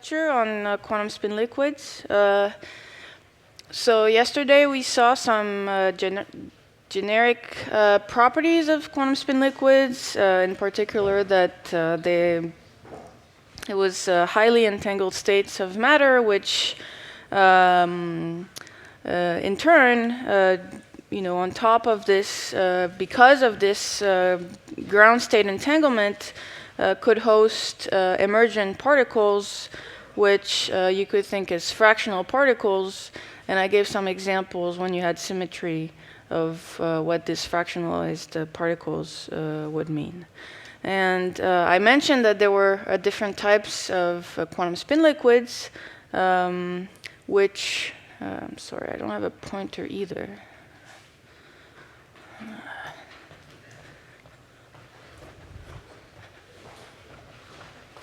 lecture on quantum spin liquids. So yesterday we saw some generic properties of quantum spin liquids, in particular that it was highly entangled states of matter, which in turn, on top of this, because of this ground state entanglement, could host emergent particles, which you could think as fractional particles. And I gave some examples when you had symmetry of what these fractionalized particles would mean. And I mentioned that there were different types of quantum spin liquids, which, I'm sorry, I don't have a pointer either.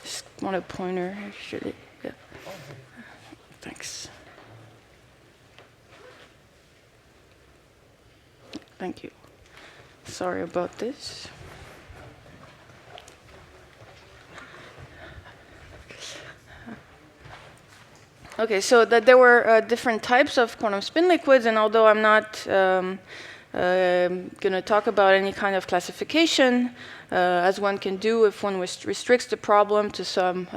Just want a pointer, actually. Yeah. Thanks. Thank you. Sorry about this. Okay, so that there were different types of quantum spin liquids, and although I'm not going to talk about any kind of classification, as one can do if one restricts the problem to some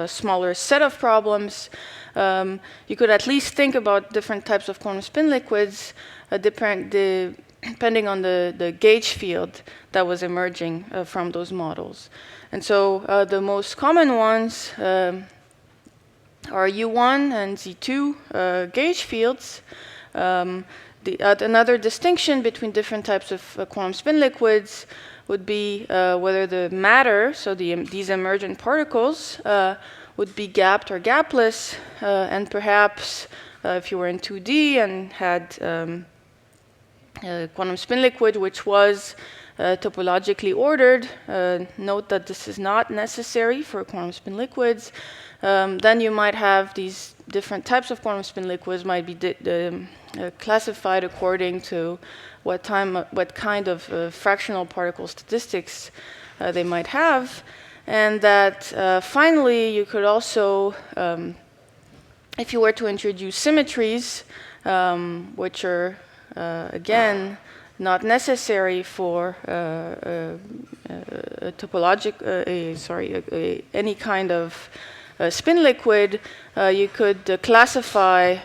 smaller set of problems, you could at least think about different types of quantum spin liquids depending on the gauge field that was emerging from those models. And so the most common ones are U1 and Z2 gauge fields. Another distinction between different types of quantum spin liquids would be whether the matter, so these emergent particles, would be gapped or gapless, and perhaps if you were in 2D and had a quantum spin liquid which was topologically ordered, note that this is not necessary for quantum spin liquids, then you might have these different types of quantum spin liquids might be classified according to what kind of fractional particle statistics they might have. And that finally you could also, if you were to introduce symmetries, which are again not necessary for any kind of spin liquid, you could classify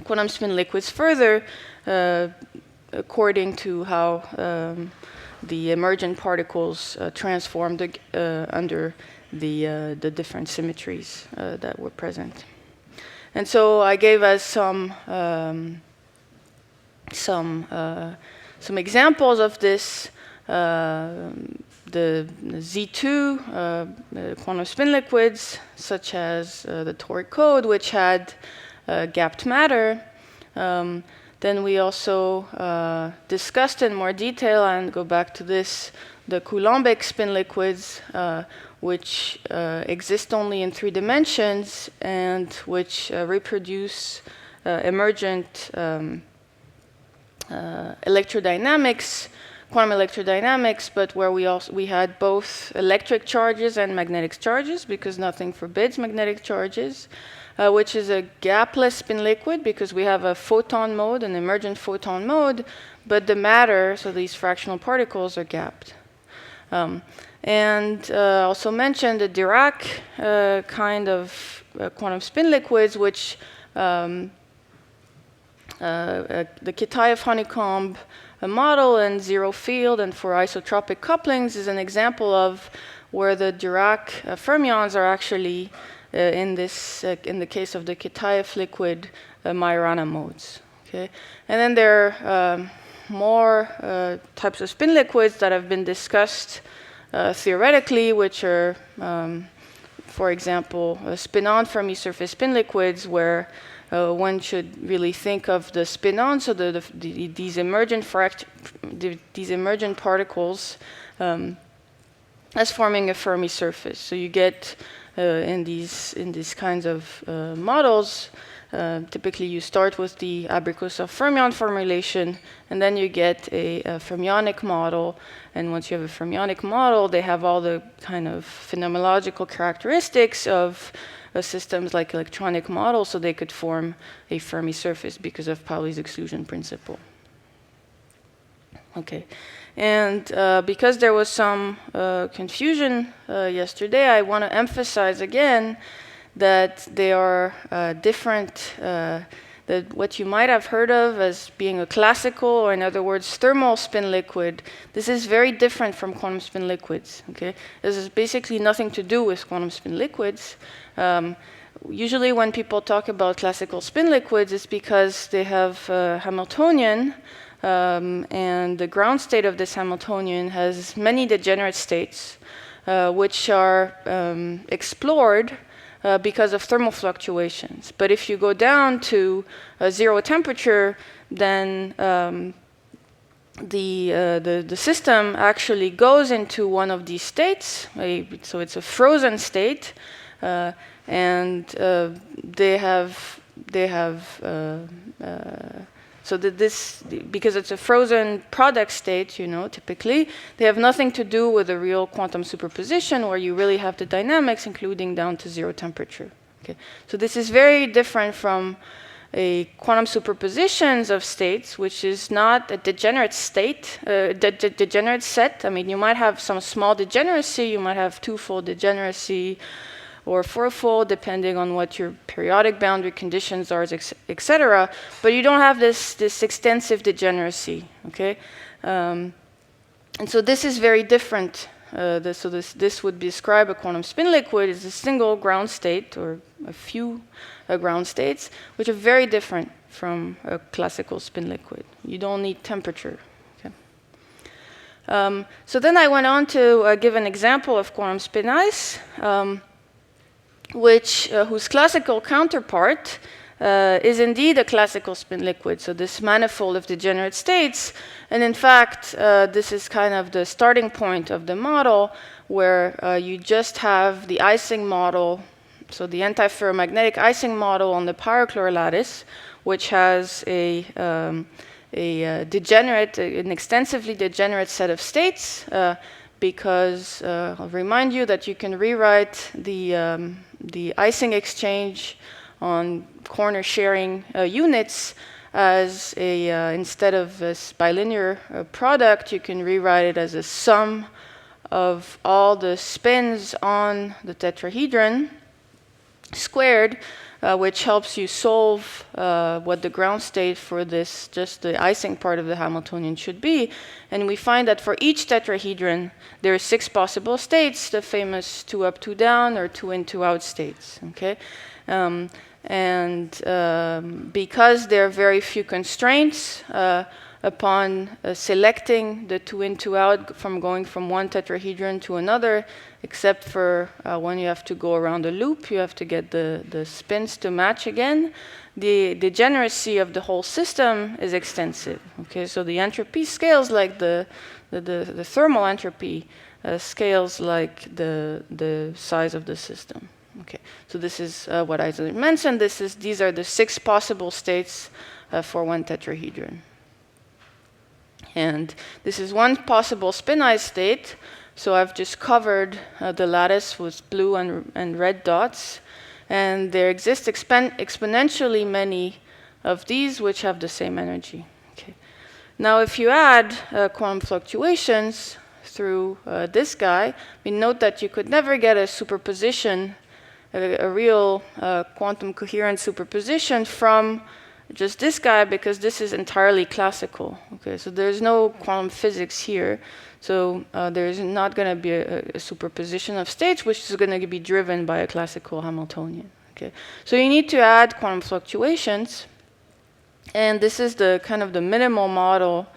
quantum spin liquids further according to how the emergent particles transformed under the different symmetries that were present. And so I gave us some examples of this. The Z2 quantum spin liquids, such as the toric code, which had gapped matter. Then we also discussed in more detail, and go back to this, the Coulombic spin liquids, which exist only in 3 dimensions and which reproduce emergent electrodynamics, quantum electrodynamics, but where we had both electric charges and magnetic charges, because nothing forbids magnetic charges. Which is a gapless spin liquid because we have a photon mode, an emergent photon mode, but the matter, so these fractional particles, are gapped. And also mentioned the Dirac kind of quantum spin liquids, which the Kitaev honeycomb model and zero field and for isotropic couplings is an example of where the Dirac fermions are actually in the case of the Kitaev liquid, Majorana modes. Okay, and then there are more types of spin liquids that have been discussed theoretically, which are, for example, spin-on Fermi surface spin liquids, where one should really think of the spin-on, so these emergent particles as forming a Fermi surface. So you get in these kinds of models, typically you start with the Abrikosov fermion formulation, and then you get a fermionic model. And once you have a fermionic model, they have all the kind of phenomenological characteristics of systems like electronic models, so they could form a Fermi surface because of Pauli's exclusion principle. Okay, and because there was some confusion yesterday, I want to emphasize again that they are different, that what you might have heard of as being a classical, or in other words, thermal spin liquid, this is very different from quantum spin liquids, okay? This is basically nothing to do with quantum spin liquids. Usually when people talk about classical spin liquids, it's because they have Hamiltonian, and the ground state of this Hamiltonian has many degenerate states, which are explored because of thermal fluctuations. But if you go down to zero temperature, then the system actually goes into one of these states. So it's a frozen state, and they have so that this, because it's a frozen product state, you know, typically, they have nothing to do with a real quantum superposition where you really have the dynamics, including down to zero temperature. Okay, so this is very different from a quantum superpositions of states, which is not a degenerate state, degenerate set. I mean, you might have some small degeneracy, you might have twofold degeneracy, or fourfold, depending on what your periodic boundary conditions are, etc. But you don't have this extensive degeneracy, okay? And so this is very different. This would describe a quantum spin liquid as a single ground state, or a few ground states, which are very different from a classical spin liquid. You don't need temperature. Okay? So then I went on to give an example of quantum spin ice, whose classical counterpart is indeed a classical spin liquid, so this manifold of degenerate states. And in fact, this is kind of the starting point of the model, where you just have the icing model, so the antiferromagnetic icing model on the pyrochlore lattice, which has an extensively degenerate set of states, because I'll remind you that you can rewrite the icing exchange on corner sharing units as instead of this bilinear product, you can rewrite it as a sum of all the spins on the tetrahedron squared, which helps you solve what the ground state for this, just the icing part of the Hamiltonian should be. And we find that for each tetrahedron, there are 6 possible states, the famous 2 up, 2 down, or 2 in, 2 out states, okay? Because there are very few constraints upon selecting the 2 in, 2 out from going from one tetrahedron to another, except for when you have to go around a loop, you have to get the spins to match again. The degeneracy of the whole system is extensive. Okay, so the entropy scales like the thermal entropy scales like the size of the system. Okay, so this is what I mentioned. These are the 6 possible states for one tetrahedron. And this is one possible spin-ice state. So I've just covered the lattice with blue and red dots. And there exist exponentially many of these which have the same energy. Okay. Now, if you add quantum fluctuations through this guy, we note that you could never get a superposition, a real quantum coherent superposition from just this guy, because this is entirely classical. Okay, so there's no quantum physics here. So there's not going to be a superposition of states, which is going to be driven by a classical Hamiltonian. Okay, so you need to add quantum fluctuations, and this is the kind of the minimal model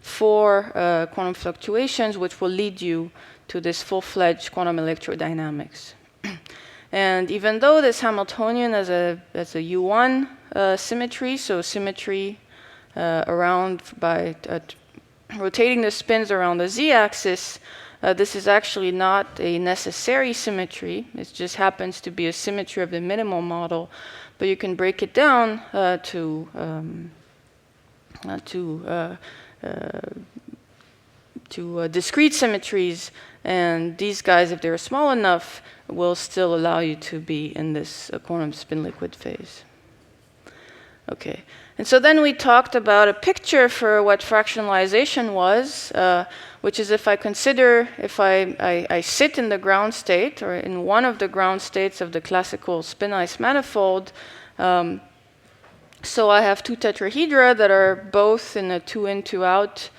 for quantum fluctuations, which will lead you to this full-fledged quantum electrodynamics. And even though this Hamiltonian has a U1 symmetry, so symmetry around by rotating the spins around the z-axis, this is actually not a necessary symmetry. It just happens to be a symmetry of the minimal model, but you can break it down to discrete symmetries, and these guys, if they're small enough, will still allow you to be in this quantum spin liquid phase. Okay, and so then we talked about a picture for what fractionalization was, which is if I consider, if I sit in the ground state, or in one of the ground states of the classical spin-ice manifold. So I have two tetrahedra that are both in a 2-in, 2-out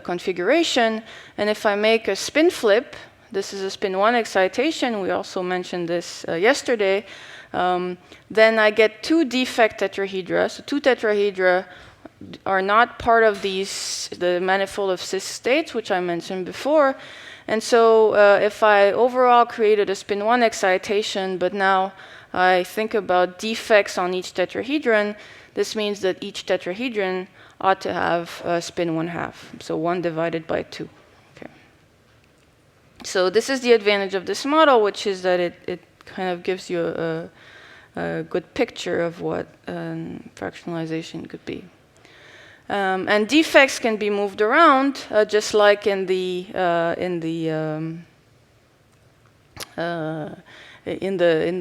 configuration, and if I make a spin flip, this is a spin 1 excitation, we also mentioned this yesterday, then I get two defect tetrahedra. So two tetrahedra are not part of the manifold of cis states, which I mentioned before. And so if I overall created a spin 1 excitation, but now I think about defects on each tetrahedron, this means that each tetrahedron ought to have spin 1/2, so 1 divided by 2. Okay. So this is the advantage of this model, which is that it kind of gives you a good picture of what fractionalization could be. And defects can be moved around, just like in the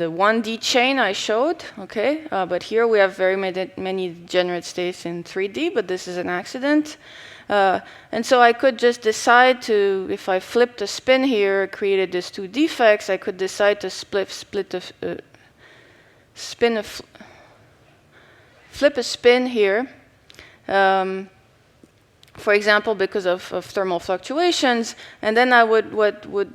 1D chain I showed. Okay, but here we have very many degenerate states in 3D, but this is an accident. And so I could just decide to, if I flipped a spin here, created these two defects, I could decide to flip a spin here. For example, because of thermal fluctuations, and then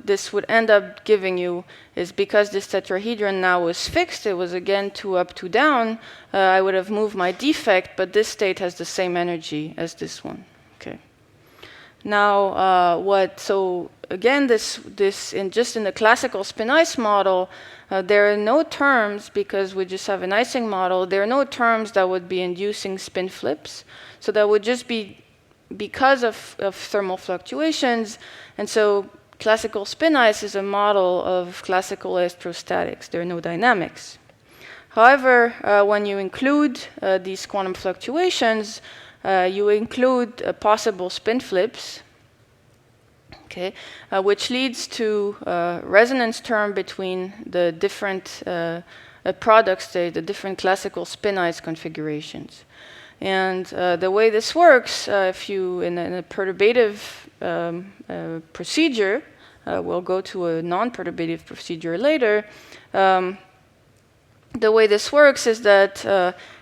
this would end up giving you is because this tetrahedron now was fixed, it was again 2 up, 2 down, I would have moved my defect, but this state has the same energy as this one. Okay. Now, so again, this in the classical spin-ice model, there are no terms, because we just have an icing model, there are no terms that would be inducing spin flips. So that would just be because of thermal fluctuations. And so classical spin-ice is a model of classical electrostatics. There are no dynamics. However, when you include these quantum fluctuations, you include possible spin flips, okay, which leads to a resonance term between the different product states, the different classical spin-ice configurations. And the way this works, if you, in a perturbative procedure, we'll go to a non-perturbative procedure later, the way this works is that,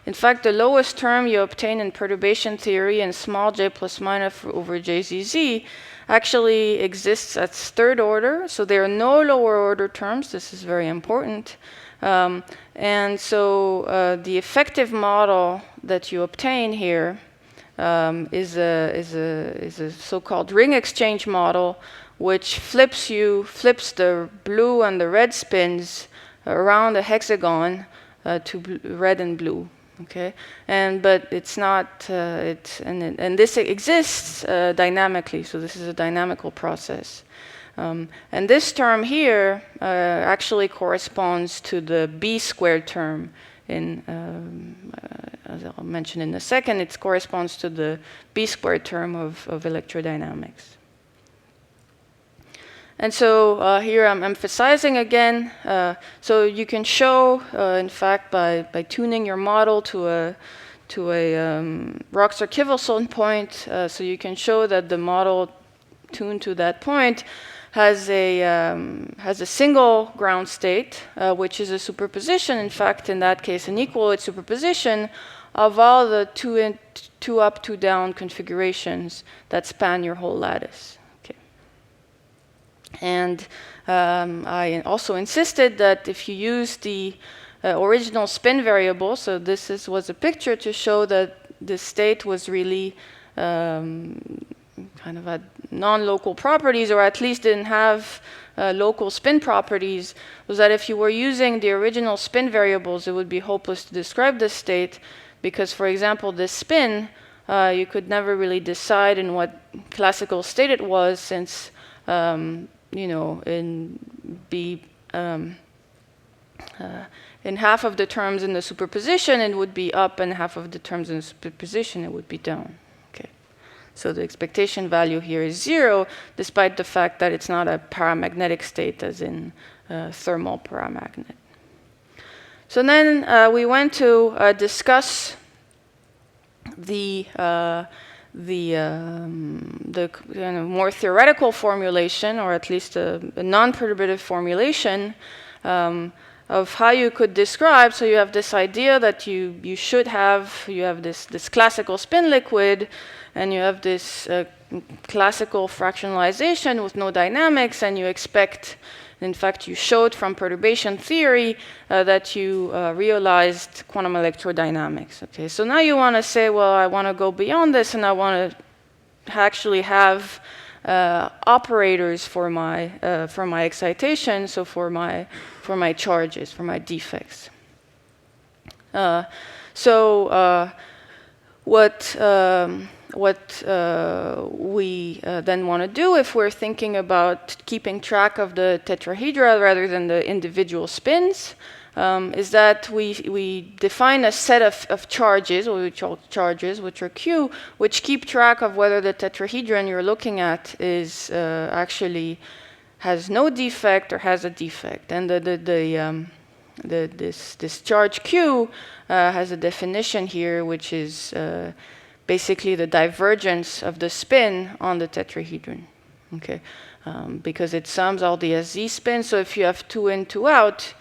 in fact, the lowest term you obtain in perturbation theory in small j plus minus over jzz actually exists at third order, so there are no lower order terms. This is very important. And so the effective model that you obtain here is a so-called ring exchange model, which flips the blue and the red spins around the hexagon to red and blue. Okay, but it's not. And this exists dynamically, so this is a dynamical process. And this term here actually corresponds to the B squared term in, as I'll mention in a second, it corresponds to the B squared term of electrodynamics. And so here I'm emphasizing again, so you can show, in fact, by tuning your model to a Roxer-Kivelson point, so you can show that the model tuned to that point has a single ground state, which is a superposition. In fact, in that case, an equal superposition of all the 2 up, 2 down configurations that span your whole lattice. Okay. And I also insisted that if you use the original spin variable, so this was a picture to show that the state was really kind of had non-local properties, or at least didn't have local spin properties, was that if you were using the original spin variables, it would be hopeless to describe this state, because, for example, this spin, you could never really decide in what classical state it was, since you know, in half of the terms in the superposition, it would be up, and half of the terms in the superposition, it would be down. Okay. So the expectation value here is 0, despite the fact that it's not a paramagnetic state as in thermal paramagnet. So then we went to discuss the more theoretical formulation, or at least a non-perturbative formulation of how you could describe. So you have this idea that you have this classical spin liquid, and you have this classical fractionalization with no dynamics, and you expect, in fact, you showed from perturbation theory that you realized quantum electrodynamics. Okay, so now you want to say, well, I want to go beyond this, and I want to actually have operators for my excitation, so for my charges, for my defects. What we then want to do, if we're thinking about keeping track of the tetrahedra rather than the individual spins, is that we define a set of charges, or we call charges, which are Q, which keep track of whether the tetrahedron you're looking at is actually has no defect or has a defect. And this charge Q has a definition here, which is basically the divergence of the spin on the tetrahedron. Okay, because it sums all the SZ spins. So if you have 2 in, 2 out,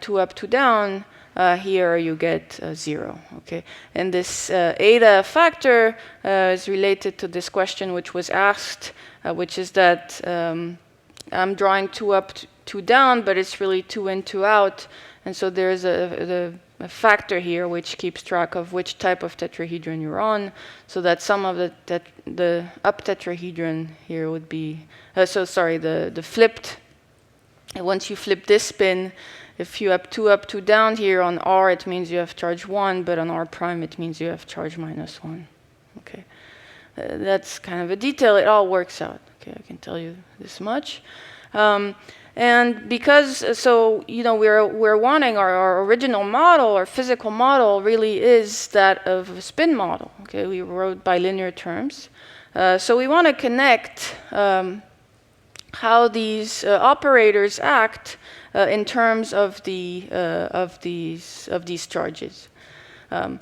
2 up, 2 down, here you get 0. Okay, and this eta factor is related to this question which was asked, which is that I'm drawing 2 up, 2 down, but it's really 2 in, 2 out, and so there's a factor here which keeps track of which type of tetrahedron you're on. So that sum of the up tetrahedron here would be the flipped. And once you flip this spin, if you have 2 up, 2 down here on R, it means you have charge 1, but on R prime, it means you have charge -1. Okay, that's kind of a detail. It all works out. Okay, I can tell you this much. And because, we're wanting our original model, our physical model really is that of a spin model. Okay, we wrote bilinear terms. So we want to connect how these operators act in terms of these charges. When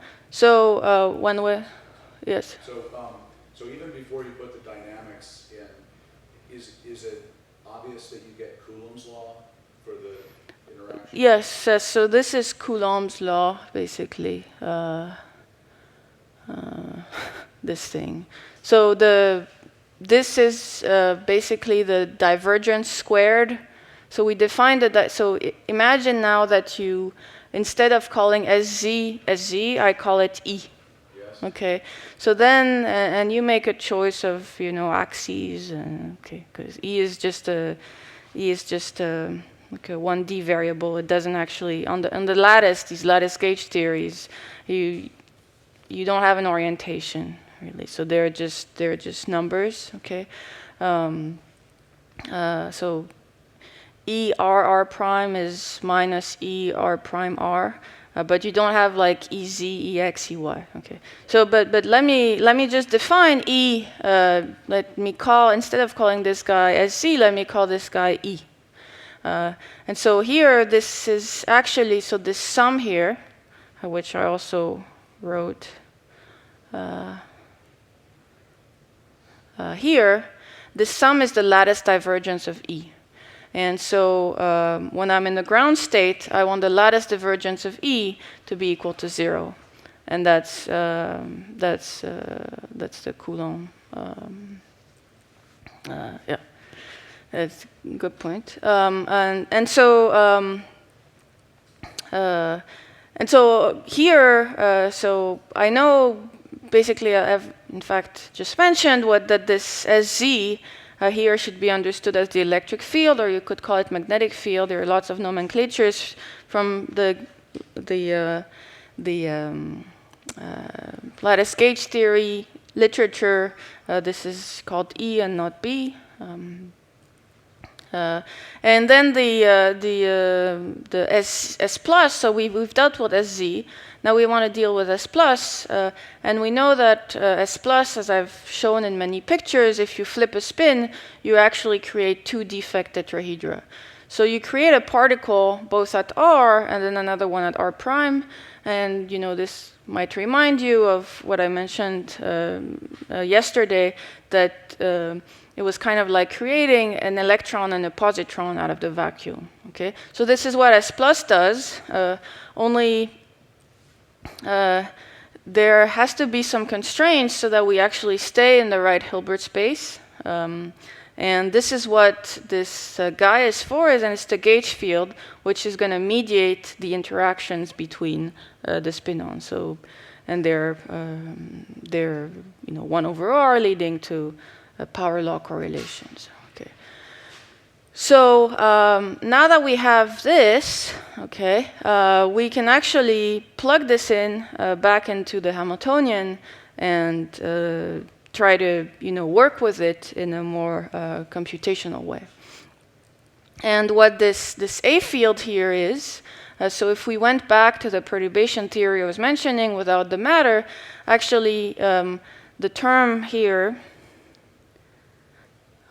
we, yes. So even before you put the dynamics in, is it obvious that you get Coulomb's law for the interaction? Yes. So this is Coulomb's law, basically. This thing. So this is basically the divergence squared. So we defined that. So imagine now that you, instead of calling SZ, I call it E. Yes. Okay. So then, and you make a choice of axes, okay, because E is just a like a 1D variable. It doesn't actually on the lattice. These lattice gauge theories, you don't have an orientation really. So they're just numbers. Okay. So ERR prime is minus ER prime R, but you don't have like EZ, EX, EY. Okay. So, but let me just define E. Let me call, instead of calling this guy SZ, let me call this guy E. And so here, this is actually, so this sum here, which I also wrote here, this sum is the lattice divergence of E. And so when I'm in the ground state, I want the lattice divergence of E to be equal to 0. And that's the Coulomb. Yeah, that's a good point. And so here, so I know basically I've in fact just mentioned that this SZ here should be understood as the electric field, or you could call it magnetic field. There are lots of nomenclatures from the lattice gauge theory literature. This is called E and not B. And then the S plus, so we've dealt with SZ. Now we want to deal with S plus, and we know that S plus, as I've shown in many pictures, if you flip a spin, you actually create two defect tetrahedra. So you create a particle both at R and then another one at R prime, and this might remind you of what I mentioned yesterday, that it was kind of like creating an electron and a positron out of the vacuum. Okay, so this is what S plus does, only there has to be some constraints so that we actually stay in the right Hilbert space. And this is what this guy is for, and it's the gauge field, which is going to mediate the interactions between the spin-ons. So, and they're 1 over R, leading to power law correlations. Okay. So now that we have this, okay, we can actually plug this in back into the Hamiltonian and try to work with it in a more computational way. And what this A field here is, so if we went back to the perturbation theory I was mentioning without the matter, actually the term here,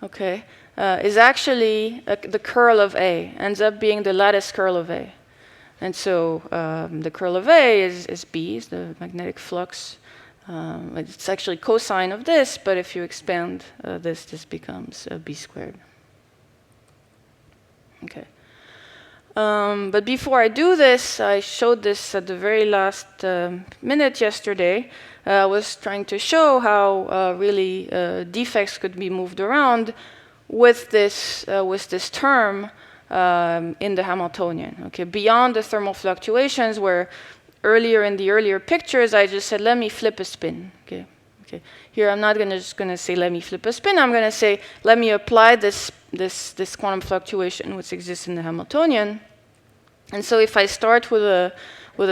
okay, is actually the curl of A, ends up being the lattice curl of A. And so the curl of A is B, is the magnetic flux. It's actually cosine of this, but if you expand this becomes B squared. Okay. But before I do this, I showed this at the very last minute yesterday. I was trying to show how really defects could be moved around with this term in the Hamiltonian. Okay, beyond the thermal fluctuations, where earlier in the earlier pictures I just said let me flip a spin. Okay. Here I'm not just going to say let me flip a spin. I'm going to say let me apply this quantum fluctuation which exists in the Hamiltonian. And so if I start with a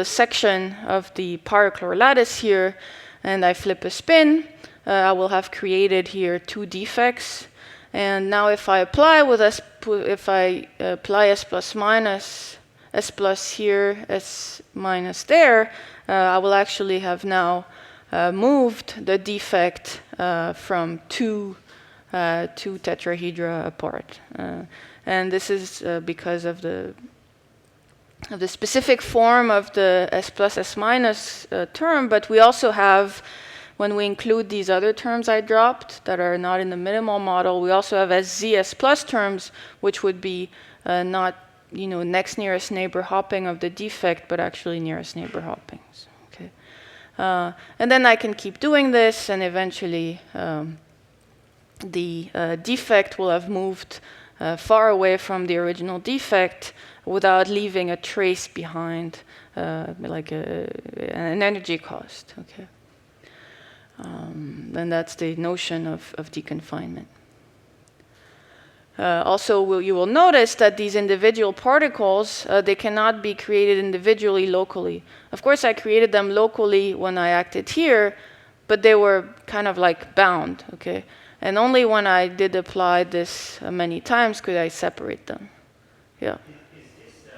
section of the Power-Clore lattice here, and I flip a spin, I will have created here two defects. And now if I apply S plus minus, S plus here, S minus there, I will actually have now moved the defect from two tetrahedra apart. And this is because of the specific form of the S plus S minus term, but we also have, when we include these other terms I dropped that are not in the minimal model, we also have SZ S plus terms, which would be not next nearest neighbor hopping of the defect, but actually nearest neighbor hoppings. Okay, and then I can keep doing this, and eventually the defect will have moved far away from the original defect without leaving a trace behind, like an energy cost. Okay. And that's the notion of deconfinement. Also, you will notice that these individual particles, they cannot be created individually locally. Of course, I created them locally when I acted here, but they were kind of like bound, okay? And only when I did apply this many times could I separate them. Yeah. Is this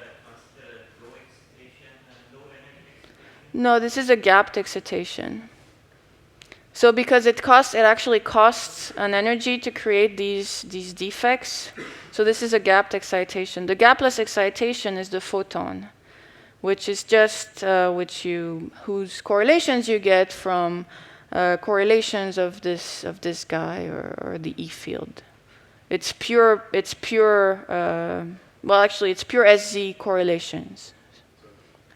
low excitation and low energy excitation? No, this is a gapped excitation. So because it actually costs an energy to create these defects. So this is a gapped excitation. The gapless excitation is the photon, which is just whose correlations you get from correlations of this guy or the E field. It's pure. Well, actually, it's pure SZ correlations. So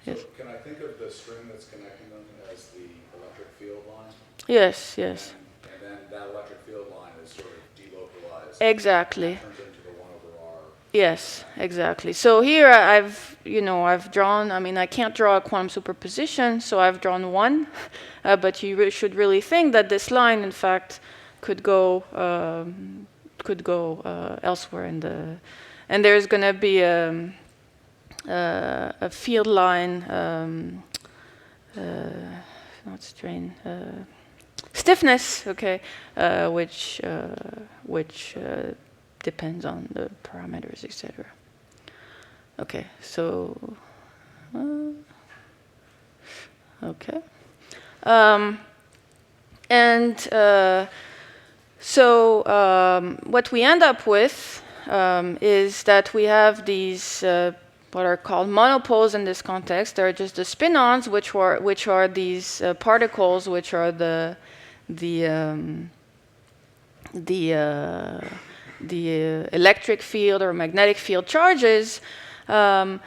yes. Can I think of the string that's connecting them as the electric field line? Yes. And then that electric field line is sort of delocalized. Exactly. Turns into the 1 over R. Yes, exactly. So here I've drawn, I can't draw a quantum superposition, so I've drawn one, but you should really think that this line, in fact, could go elsewhere in the, and there's going to be a field line, not strain, stiffness, okay, which depends on the parameters, etc. Okay, so okay, what we end up with is that we have these what are called monopoles in this context. They're just the spin-ons, which are these particles, which are the electric field or magnetic field charges. In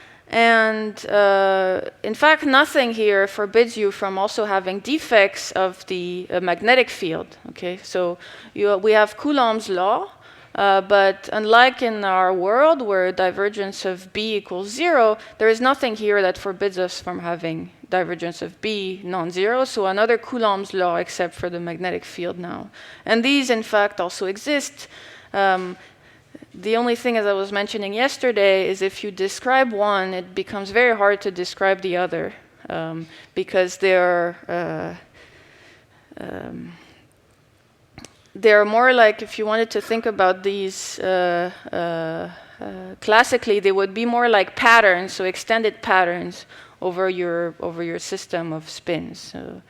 fact, nothing here forbids you from also having defects of the magnetic field. Okay, so we have Coulomb's law, but unlike in our world where divergence of B equals 0, there is nothing here that forbids us from having divergence of B non-zero, so another Coulomb's law except for the magnetic field now. And these, in fact, also exist. The only thing, as I was mentioning yesterday, is if you describe one, it becomes very hard to describe the other, because they're more like, if you wanted to think about these classically, they would be more like patterns, so extended patterns over your system of spins. So,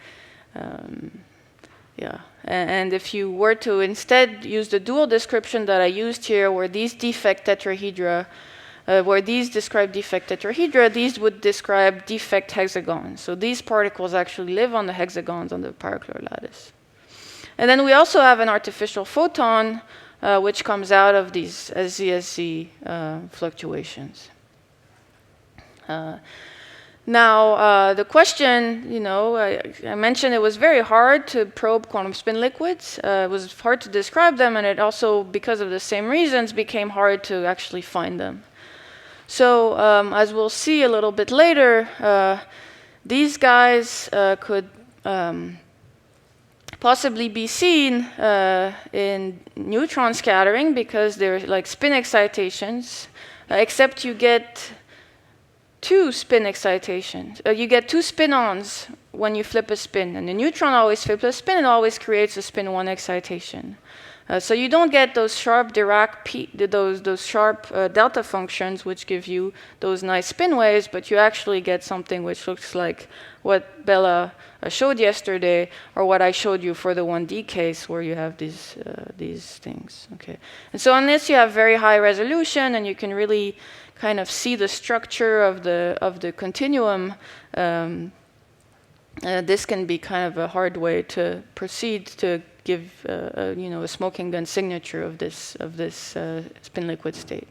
yeah. And if you were to instead use the dual description that I used here, where these defect tetrahedra, where these describe defect tetrahedra, these would describe defect hexagons. So these particles actually live on the hexagons on the Paraclar lattice. And then we also have an artificial photon, which comes out of these SZ-SZ fluctuations. Now, the question, I mentioned it was very hard to probe quantum spin liquids. It was hard to describe them, and it also, because of the same reasons, became hard to actually find them. So, as we'll see a little bit later, these guys could possibly be seen in neutron scattering because they're like spin excitations, except you get two spin excitations. You get two spin-ons when you flip a spin, and the neutron always flips a spin and always creates a spin-1 excitation. So you don't get those sharp Dirac those sharp delta functions which give you those nice spin waves, but you actually get something which looks like what Bella showed yesterday, or what I showed you for the 1D case, where you have these things. Okay, and so unless you have very high resolution and you can really kind of see the structure of the continuum, this can be kind of a hard way to proceed to give a smoking gun signature of this spin liquid state.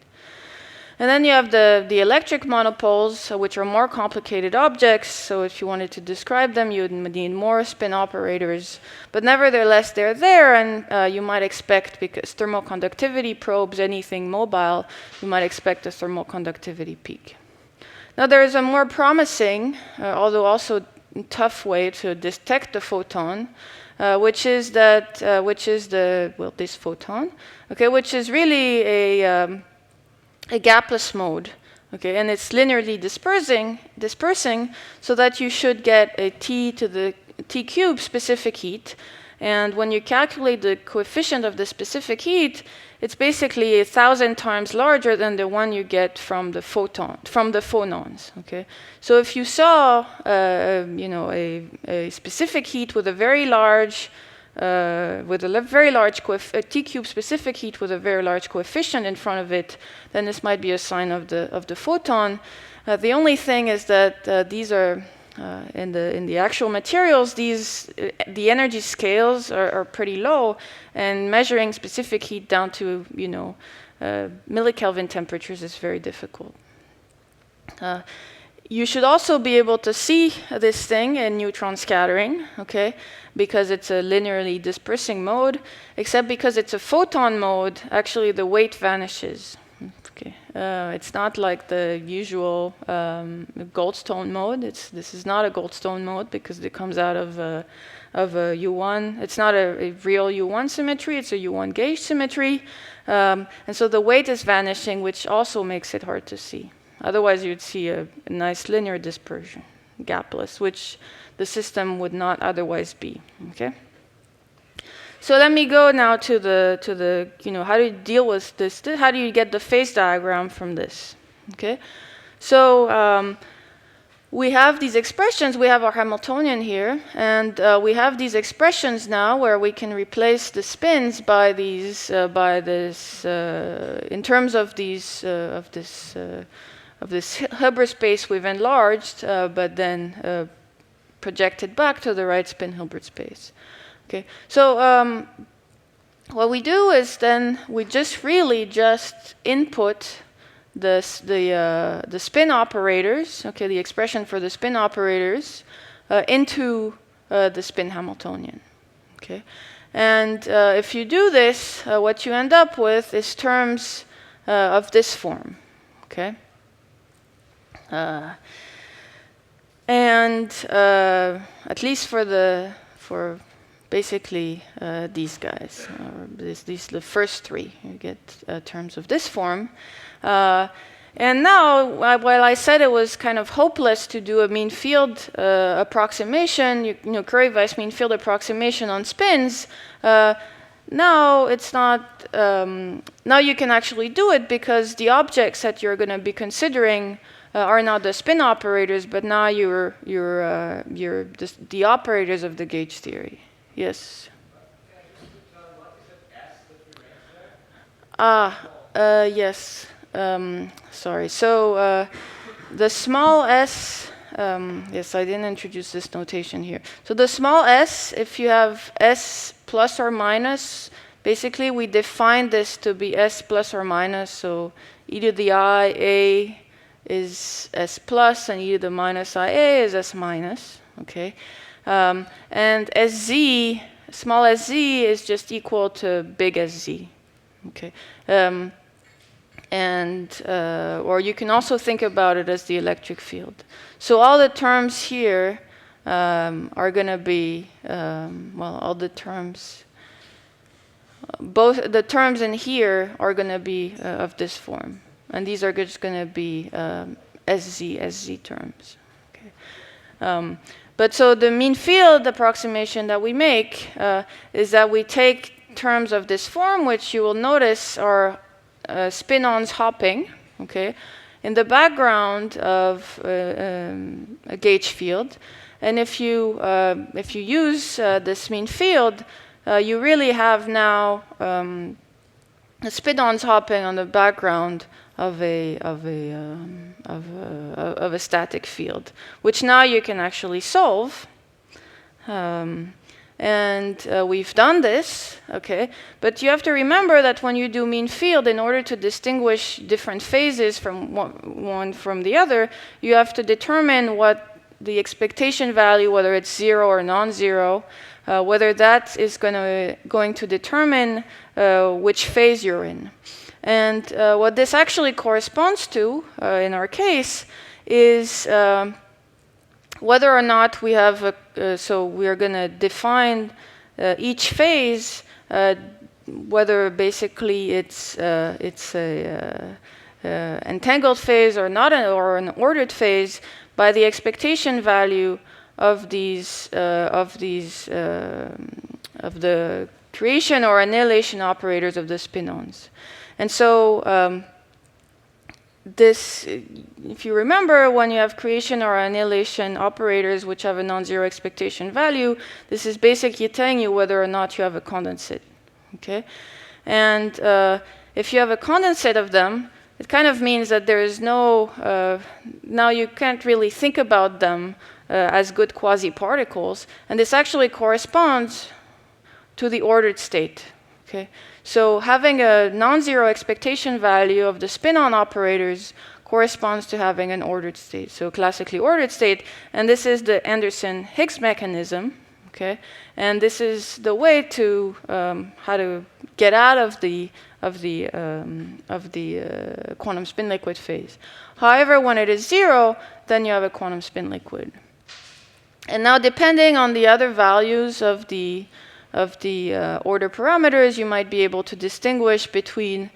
And then you have the electric monopoles, which are more complicated objects. So if you wanted to describe them, you would need more spin operators. But nevertheless, they're there, and you might expect, because thermal conductivity probes anything mobile, you might expect a thermal conductivity peak. Now there is a more promising, although also tough way to detect the photon, which is this photon, okay, which is really a gapless mode, okay, and it's linearly dispersing, so that you should get a t to the t cubed specific heat, and when you calculate the coefficient of the specific heat, it's basically 1,000 times larger than the one you get from the phonons. Okay, so if you saw a specific heat with a very large t cube specific heat with a very large coefficient in front of it, then this might be a sign of the photon. The only thing is that these are in the actual materials, the energy scales are pretty low, and measuring specific heat down to millikelvin temperatures is very difficult. You should also be able to see this thing in neutron scattering, okay, because it's a linearly dispersing mode, except because it's a photon mode, actually the weight vanishes. Okay, it's not like the usual Goldstone mode. This is not a Goldstone mode because it comes out of a U1. It's not a real U1 symmetry. It's a U1 gauge symmetry, and so the weight is vanishing, which also makes it hard to see. Otherwise, you'd see a nice linear dispersion, gapless, which the system would not otherwise be. Okay. So let me go now to the how do you deal with this? How do you get the phase diagram from this? Okay, so we have these expressions. We have our Hamiltonian here, and we have these expressions now where we can replace the spins by these in terms of these of this Hilbert space we've enlarged, but then projected back to the right spin Hilbert space. Okay, so what we do is then we just input the spin operators, okay, the expression for the spin operators, into the spin Hamiltonian. Okay, and if you do this, what you end up with is terms of this form. Okay, and at least for basically these guys, these the first three, you get terms of this form. And now, while I said it was kind of hopeless to do a mean field approximation, Curie-Weiss mean field approximation on spins, now it's not. Now you can actually do it because the objects that you're going to be considering are not the spin operators, but now you're the operators of the gauge theory. Yes. Yes. Sorry. So the small s. Yes, I didn't introduce this notation here. So the small s, if you have s plus or minus, basically we define this to be s plus or minus. So e to the I a is s plus, and e to the minus I a is s minus. Okay. And sz, small sz, is just equal to big SZ. Okay. Or you can also think about it as the electric field. So all the terms here are going to be, all the terms, both the terms in here are going to be of this form. And these are just going to be SZ terms. Okay. But so the mean field approximation that we make is that we take terms of this form, which you will notice are spin-ons hopping, okay, in the background of a gauge field. And if you use this mean field, you really have now spin-ons hopping on the background of a static field, which now you can actually solve. We've done this, okay? But you have to remember that when you do mean field, in order to distinguish different phases from one from the other, you have to determine what the expectation value, whether it's zero or non-zero, whether that is going to determine which phase you're in. And what this actually corresponds to, in our case, is whether or not we have so we are going to define each phase, whether basically it's a entangled phase or not, or an ordered phase, by the expectation value of the creation or annihilation operators of the spin-ons. And so this, if you remember, when you have creation or annihilation operators which have a non-zero expectation value, this is basically telling you whether or not you have a condensate. Okay, and if you have a condensate of them, it kind of means that there is no. Now you can't really think about them as good quasi-particles, and this actually corresponds to the ordered state. Okay, so having a non-zero expectation value of the spin-on operators corresponds to having an ordered state, so classically ordered state, and this is the Anderson-Higgs mechanism. Okay, and this is the way to how to get out of the quantum spin liquid phase. However, when it is zero, then you have a quantum spin liquid. And now, depending on the other values of the order parameters, you might be able to distinguish between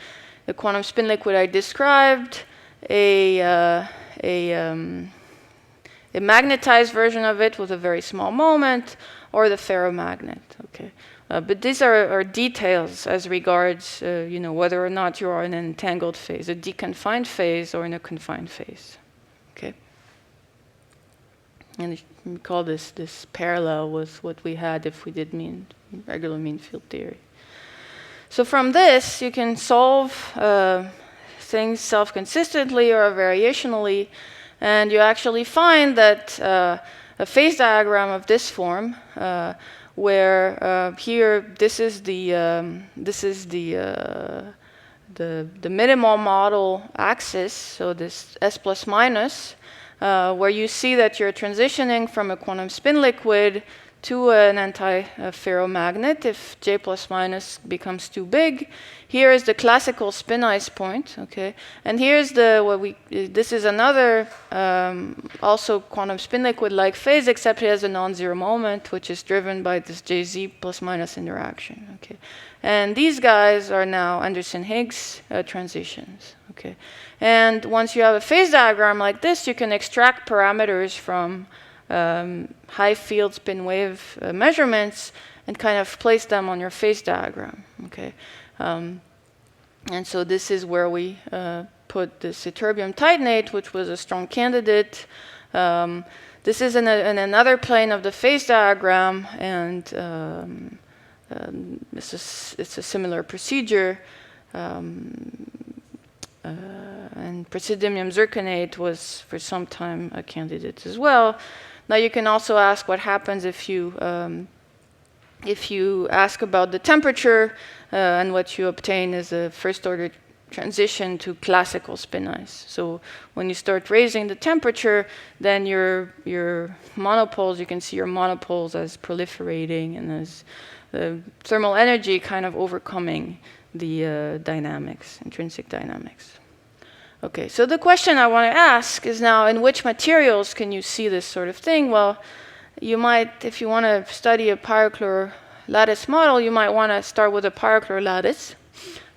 the quantum spin liquid I described, a magnetized version of it with a very small moment, or the ferromagnet. Okay, But these are details as regards, whether or not you are in an entangled phase, a deconfined phase, or in a confined phase. Okay. And we call this parallel with what we had if we did regular mean field theory. So from this, you can solve things self-consistently or variationally, and you actually find that a phase diagram of this form, where here this is the minimal model axis, so this S plus minus, where you see that you're transitioning from a quantum spin liquid to an anti-ferromagnet if J plus minus becomes too big. Here is the classical spin ice point, okay? And here's this is another also quantum spin liquid-like phase, except it has a non-zero moment, which is driven by this Jz plus minus interaction, okay? And these guys are now Anderson-Higgs transitions, okay? And once you have a phase diagram like this, you can extract parameters from high field spin wave measurements and kind of place them on your phase diagram, okay? And so this is where we put this ytterbium titanate, which was a strong candidate. This is in another plane of the phase diagram, and it's a similar procedure. And praseodymium zirconate was for some time a candidate as well. Now you can also ask what happens if you ask about the temperature, and what you obtain is a first-order transition to classical spin ice. So when you start raising the temperature, then your monopoles, you can see your monopoles as proliferating and as the thermal energy kind of overcoming the dynamics, intrinsic dynamics. Okay, so the question I want to ask is now, in which materials can you see this sort of thing? Well, you might, if you want to study a pyrochlore lattice model, you might want to start with a pyrochlore lattice.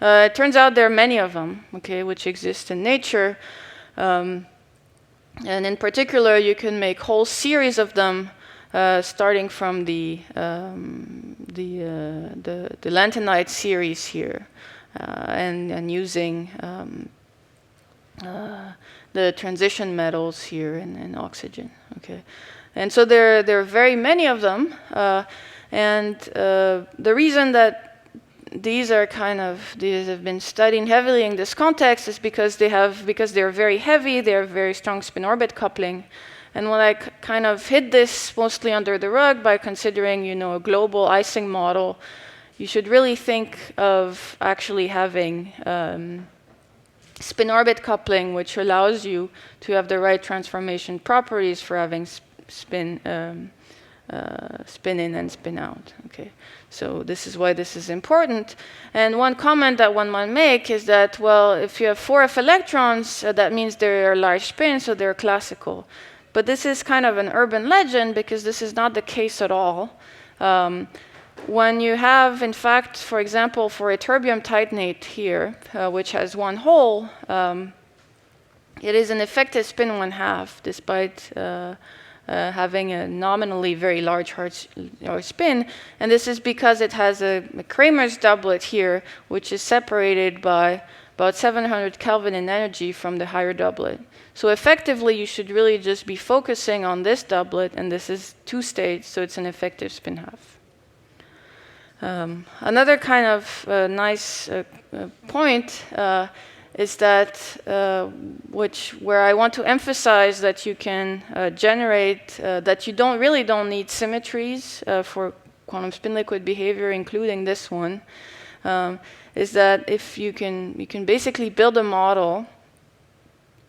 It turns out there are many of them, okay, which exist in nature. And in particular, you can make whole series of them, starting from the lanthanide series here, and using the transition metals here in oxygen. Okay, and so there are very many of them, and the reason that these have been studied heavily in this context is because they're very heavy, they have very strong spin-orbit coupling. And when I kind of hid this mostly under the rug by considering, a global icing model, you should really think of actually having spin-orbit coupling, which allows you to have the right transformation properties for having spin in and spin out. Okay, so this is why this is important. And one comment that one might make is that, well, if you have 4f electrons, that means they're large spin, so they're classical. But this is kind of an urban legend, because this is not the case at all. When you have, in fact, for example, for ytterbium titanate here, which has one hole, it is an effective spin 1/2, despite having a nominally very large spin. And this is because it has a Kramer's doublet here, which is separated by about 700 Kelvin in energy from the higher doublet. So effectively, you should really just be focusing on this doublet, and this is 2 states, so it's an effective spin 1/2. Another kind of nice point is that, where I want to emphasize that you can generate, that you don't need symmetries for quantum spin liquid behavior, including this one, is that if you can basically build a model,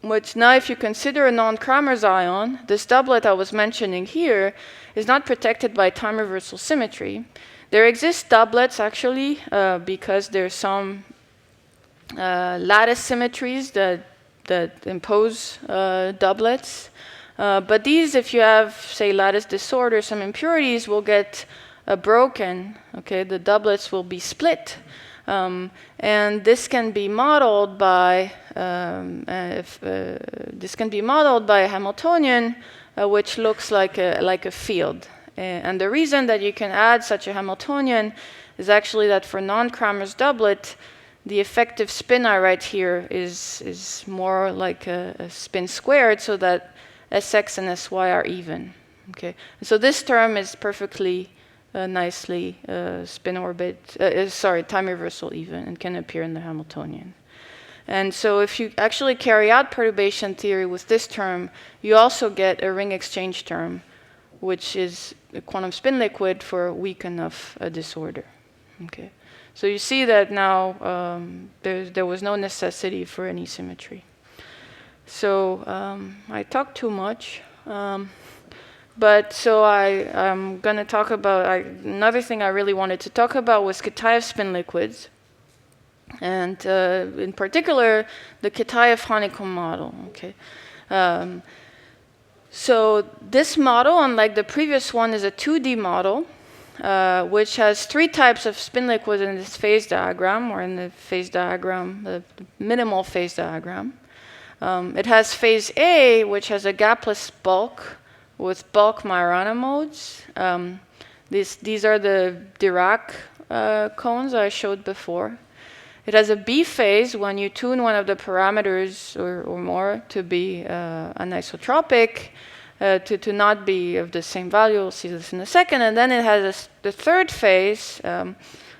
which now if you consider a non-Kramers ion, this doublet I was mentioning here is not protected by time reversal symmetry. There exist doublets actually, because there's some lattice symmetries that impose doublets. But these, if you have, say, lattice disorder, some impurities will get broken. Okay, the doublets will be split. And this can be modeled by a Hamiltonian, which looks like a field. And the reason that you can add such a Hamiltonian is actually that for non-Cramer's doublet, the effective spin I write here is more like a spin squared, so that Sx and Sy are even. Okay, and so this term is perfectly nicely spin orbit, time reversal even, and can appear in the Hamiltonian. And so if you actually carry out perturbation theory with this term, you also get a ring exchange term, which is a quantum spin liquid for a weak enough disorder. Okay, so you see that now there was no necessity for any symmetry. So I talked too much. But so I'm going to talk about, another thing I really wanted to talk about was Kitaev spin liquids. And in particular, the Kitaev honeycomb model. Okay. So this model, unlike the previous one, is a 2D model, which has 3 types of spin liquids in this phase diagram, or in the phase diagram, the minimal phase diagram. It has phase A, which has a gapless bulk with bulk Majorana modes. These are the Dirac cones I showed before. It has a B phase when you tune one of the parameters or more to be anisotropic, to not be of the same value. We'll see this in a second. And then it has the third phase,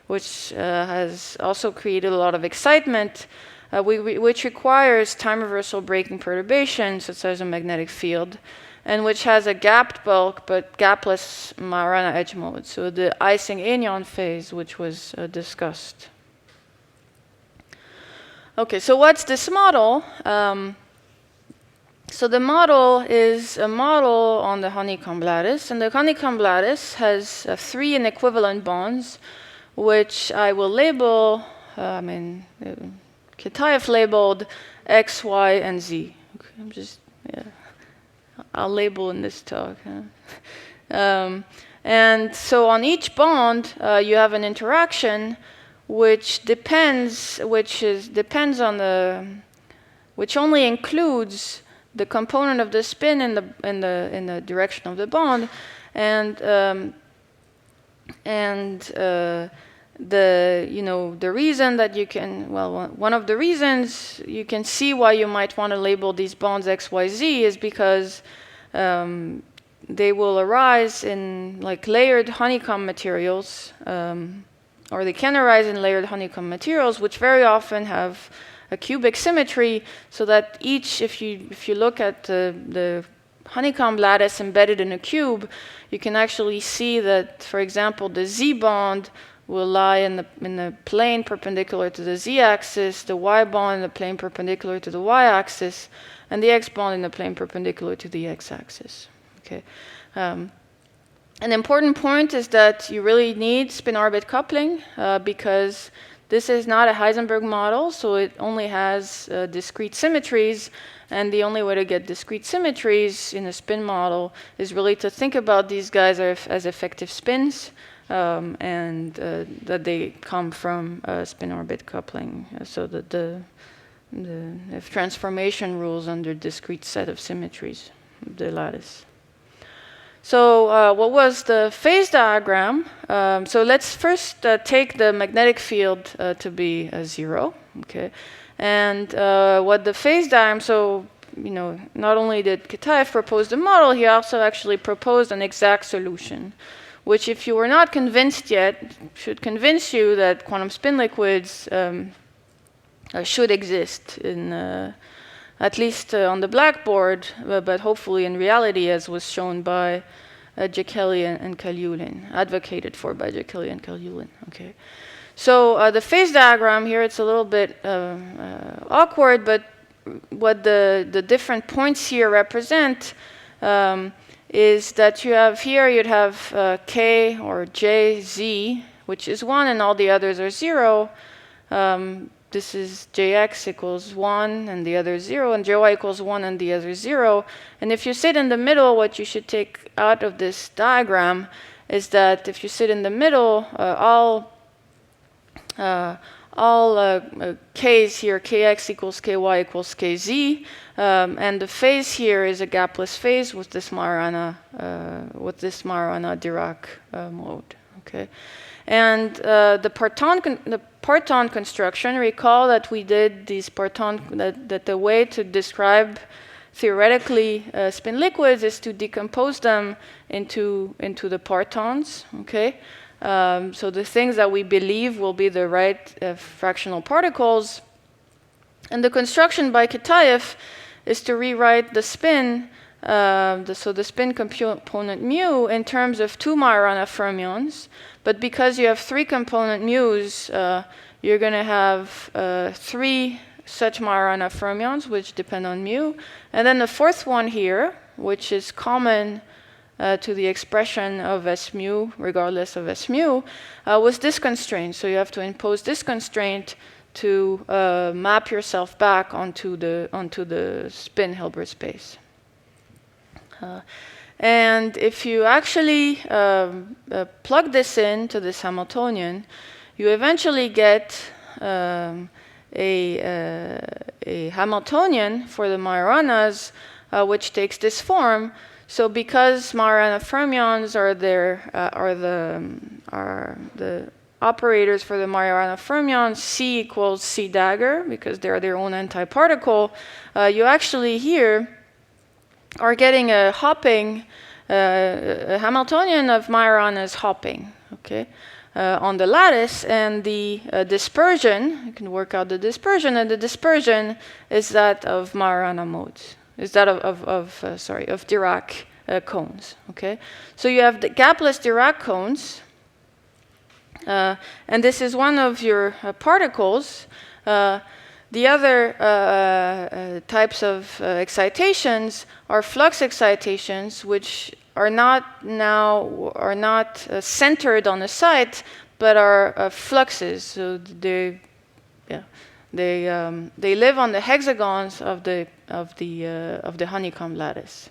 which has also created a lot of excitement, which requires time reversal breaking perturbation, such as a magnetic field, and which has a gapped bulk but gapless Majorana edge mode. So the Ising-Aignan phase, which was discussed. Okay, so what's this model? So the model is a model on the honeycomb lattice, and the honeycomb lattice has 3 inequivalent bonds, which I will label, Kitaev labeled X, Y, and Z. Okay, I'll label in this talk. And so on each bond, you have an interaction which only includes the component of the spin in the direction of the bond, and the reason that you can, one of the reasons you can see why you might want to label these bonds X, Y, Z is because they will arise in like layered honeycomb materials, or they can arise in layered honeycomb materials, which very often have a cubic symmetry, so that each, if you look at the honeycomb lattice embedded in a cube, you can actually see that, for example, the Z bond will lie in the plane perpendicular to the z-axis, the y bond in the plane perpendicular to the y-axis, and the x bond in the plane perpendicular to the x-axis. Okay. An important point is that you really need spin-orbit coupling because this is not a Heisenberg model, so it only has discrete symmetries, and the only way to get discrete symmetries in a spin model is really to think about these guys as effective spins, and that they come from spin-orbit coupling, so that the transformation rules under discrete set of symmetries of the lattice. So what was the phase diagram? So let's first take the magnetic field to be 0. Okay, and what the phase diagram, so not only did Kitaev propose the model, he also actually proposed an exact solution, which, if you were not convinced yet, should convince you that quantum spin liquids should exist in at least on the blackboard, but hopefully in reality, as was shown by Jekeli and Kalyulin, advocated for by Jekeli and Kalyulin. Okay, so the phase diagram here, it's a little bit awkward, but what the different points here represent is that you have here, you'd have K or J, Z, which is 1, and all the others are 0. This is Jx equals 1 and the other 0, and Jy equals 1 and the other 0. And if you sit in the middle, what you should take out of this diagram is that if you sit in the middle, all k's here, kx equals ky equals kz, and the phase here is a gapless phase with this Majorana Dirac mode. Okay, and the Proton construction. Recall that we did these that the way to describe theoretically spin liquids is to decompose them into the partons. Okay. So the things that we believe will be the right fractional particles. And the construction by Kitaev is to rewrite the spin, so the spin component mu in terms of 2 Majorana fermions. But because you have 3 component mu's, you're going to have 3 such Majorana fermions, which depend on mu. And then the fourth one here, which is common to the expression of S mu, regardless of S mu, was this constraint. So you have to impose this constraint to map yourself back onto the spin Hilbert space. And if you actually plug this into this Hamiltonian, you eventually get a Hamiltonian for the Majoranas, which takes this form. So because Majorana fermions are the operators for the Majorana fermions, C equals C dagger, because they're their own antiparticle, you actually here are getting a hopping, a Hamiltonian of Majoranas hopping, okay, on the lattice, and the dispersion, you can work out the dispersion, and the dispersion is that of Majorana modes. Is that of Dirac cones, okay? So you have the gapless Dirac cones, and this is one of your particles. The other types of excitations are flux excitations, which are not centered on a site, but are fluxes. So they live on the hexagons of the honeycomb lattice.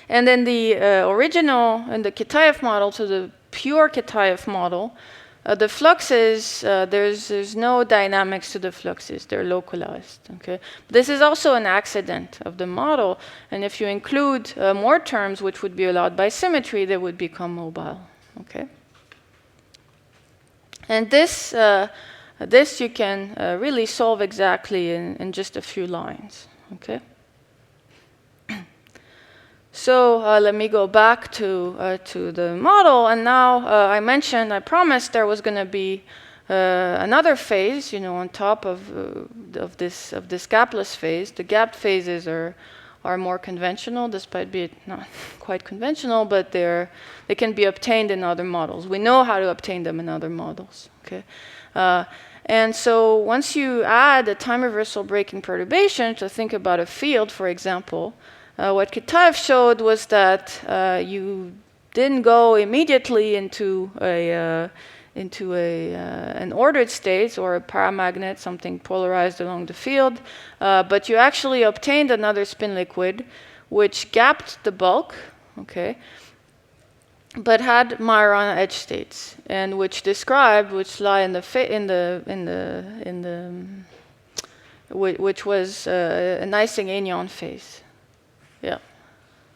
And then the original and the Kitaev model, so the pure Kitaev model, the fluxes, there's no dynamics to the fluxes. They're localized. Okay, this is also an accident of the model, and if you include more terms which would be allowed by symmetry, they would become mobile. Okay, and this you can really solve exactly in just a few lines. Okay. So let me go back to the model, and now I promised there was going to be another phase, on top of this gapless phase. The gapped phases are more conventional, despite being not quite conventional, but they can be obtained in other models. We know how to obtain them in other models. Okay. And so once you add a time reversal breaking perturbation to think about a field, for example, what Kitaev showed was that you didn't go immediately into an ordered state or a paramagnet, something polarized along the field, but you actually obtained another spin liquid, which gapped the bulk, okay, but had Majorana edge states, and which lie in which was a Ising Aignan phase. Yeah.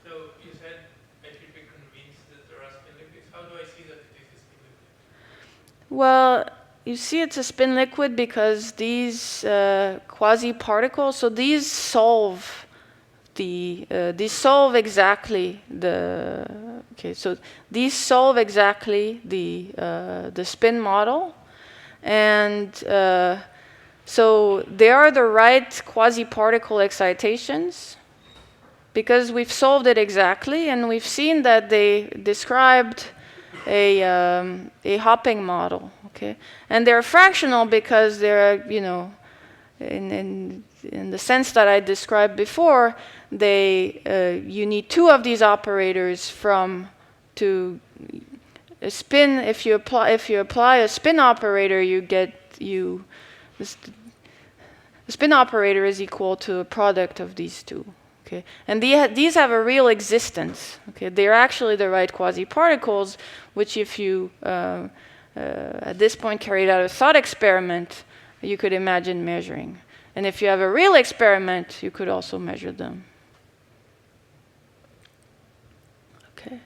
So you said I should be convinced that there are spin liquids. How do I see that it is a spin liquid? Well, you see it's a spin liquid because these quasi-particles, so these solve exactly the spin model, and so they are the right quasi-particle excitations, because we've solved it exactly, and we've seen that they described a hopping model, okay? And they're fractional because they're, in the sense that I described before, you need two of these operators to a spin. If you apply a spin operator, the spin operator is equal to a product of these two. Okay, and these have a real existence. Okay, they're actually the right quasi-particles, which if you at this point carried out a thought experiment, you could imagine measuring. And if you have a real experiment, you could also measure them. Okay.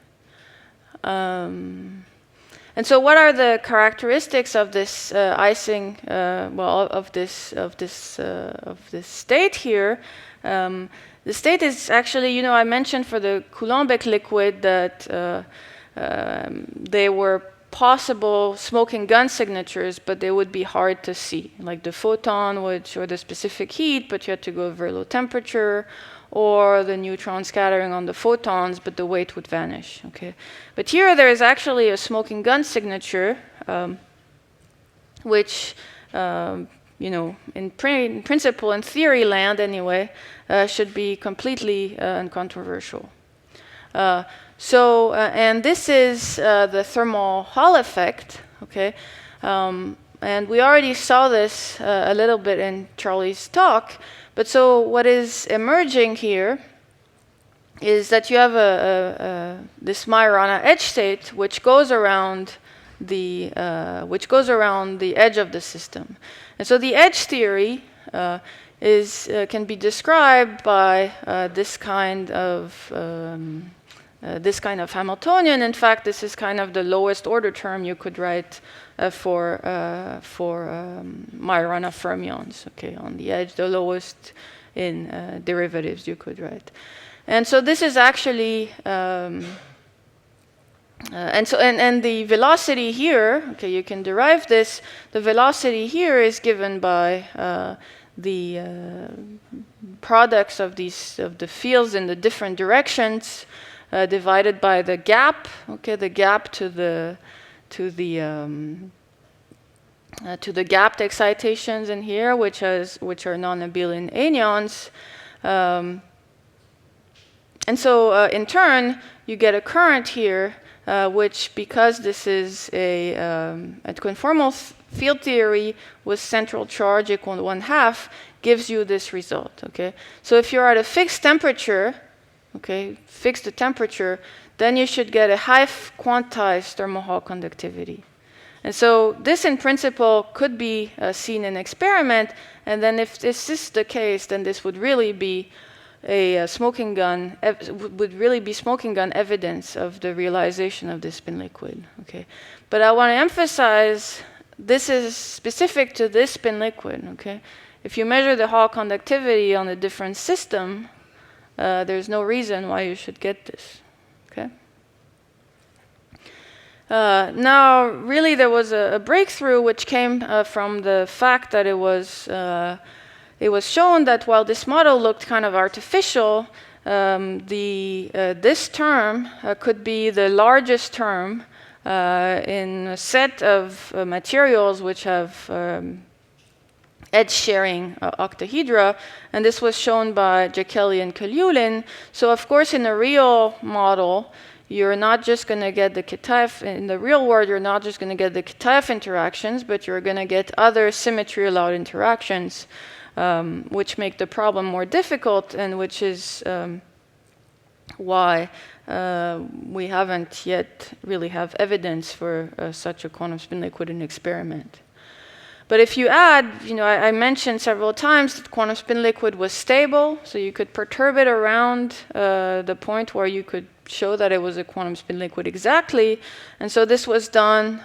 And so, what are the characteristics of this icing? Of this state here. The state is actually, I mentioned for the Coulombic liquid that they were possible smoking gun signatures, but they would be hard to see. Like the photon would show the specific heat, but you had to go very low temperature, or the neutron scattering on the photons, but the weight would vanish. Okay, but here there is actually a smoking gun signature, which in principle, in theory land anyway, should be completely uncontroversial. And this is the thermal Hall effect. Okay, and we already saw this a little bit in Charlie's talk. But so what is emerging here is that you have this Majorana edge state which goes around the edge of the system, and so the edge theory can be described by this kind of Hamiltonian. In fact, this is kind of the lowest order term you could write for Majorana fermions. Okay, on the edge, the lowest in derivatives you could write. And so this is actually, and the velocity here. Okay, you can derive this. The velocity here is given by the products of the fields in the different directions. Divided by the gap, okay, the gap to the gapped excitations in here, which are non-abelian anyons, and so in turn you get a current here, which, because this is a conformal field theory with central charge equal to 1/2, gives you this result. Okay, so if you're at a fixed temperature. Okay, fix the temperature, then you should get a high quantized thermal Hall conductivity. And so this in principle could be seen in experiment, and then if this is the case, then this would really be a smoking gun, evidence of the realization of this spin liquid. Okay, but I want to emphasize this is specific to this spin liquid. Okay, if you measure the Hall conductivity on a different system, there's no reason why you should get this. Okay. Now, really, there was a breakthrough which came from the fact that it was shown that while this model looked kind of artificial, this term could be the largest term in a set of materials which have edge-sharing octahedra, and this was shown by Jekeli and Kalyulin. So, of course, in a real model, you're not just going to get the Kitaev, in the real world, you're not just going to get the Kitaev interactions, but you're going to get other symmetry-allowed interactions, which make the problem more difficult, and which is why we haven't yet really have evidence for such a quantum spin liquid in experiment. But if you add, I mentioned several times that quantum spin liquid was stable, so you could perturb it around the point where you could show that it was a quantum spin liquid exactly. And so this was done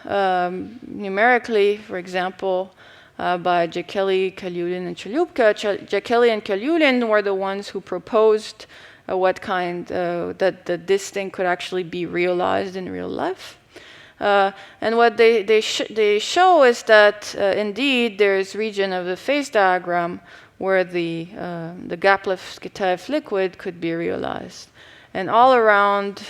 numerically, for example, by Jekeli, Kalyulin, and Chalyupka. Jekeli and Kalyulin were the ones who proposed that this thing could actually be realized in real life. And what they show is that indeed there is region of the phase diagram where the gapless Kitaev liquid could be realized, and all around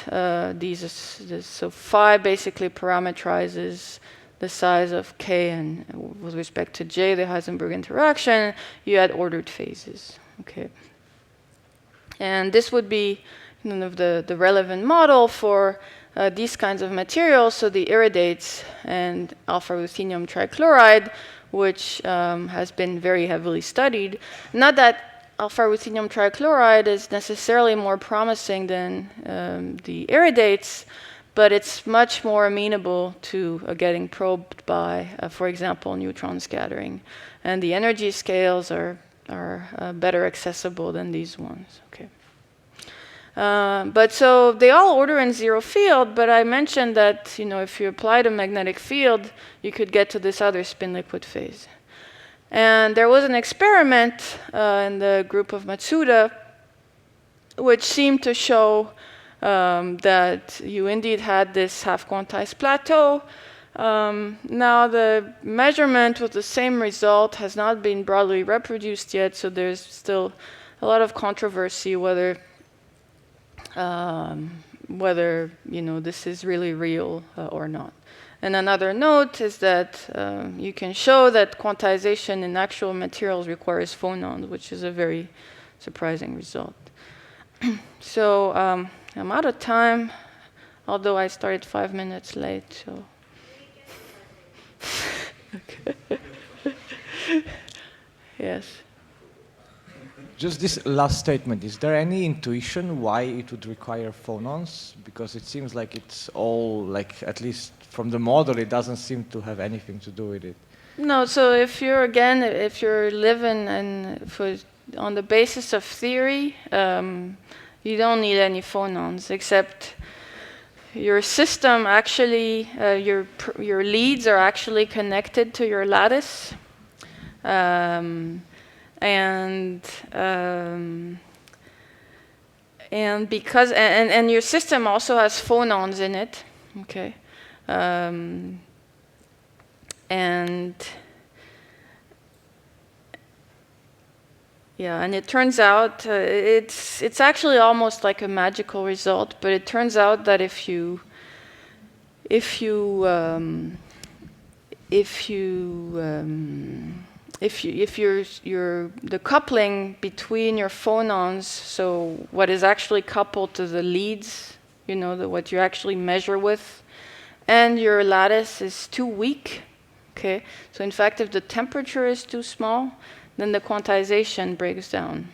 so phi basically parameterizes the size of k, and with respect to j, the Heisenberg interaction, you add ordered phases. Okay, and this would be the relevant model for these kinds of materials, so the iridates and alpha ruthenium trichloride, which has been very heavily studied. Not that alpha ruthenium trichloride is necessarily more promising than the iridates, but it's much more amenable to getting probed by, for example, neutron scattering. And the energy scales are better accessible than these ones. Okay. But so they all order in zero field, but I mentioned that, if you applied a magnetic field, you could get to this other spin liquid phase. And there was an experiment in the group of Matsuda which seemed to show that you indeed had this half-quantized plateau. Now the measurement with the same result has not been broadly reproduced yet, so there's still a lot of controversy whether this is really real or not. And another note is that you can show that quantization in actual materials requires phonons, which is a very surprising result. So I'm out of time, although I started 5 minutes late. So. Okay. Yes. Just this last statement, is there any intuition why it would require phonons? Because it seems like it's all, like, at least from the model, it doesn't seem to have anything to do with it. No, so if you're living on the basis of theory, you don't need any phonons, except your system actually, your leads are actually connected to your lattice. And because your system also has phonons in it, okay, and it turns out it's actually almost like a magical result, but it turns out that if the coupling between your phonons, so what is actually coupled to the leads, what you actually measure with, and your lattice is too weak, okay? So in fact, if the temperature is too small, then the quantization breaks down.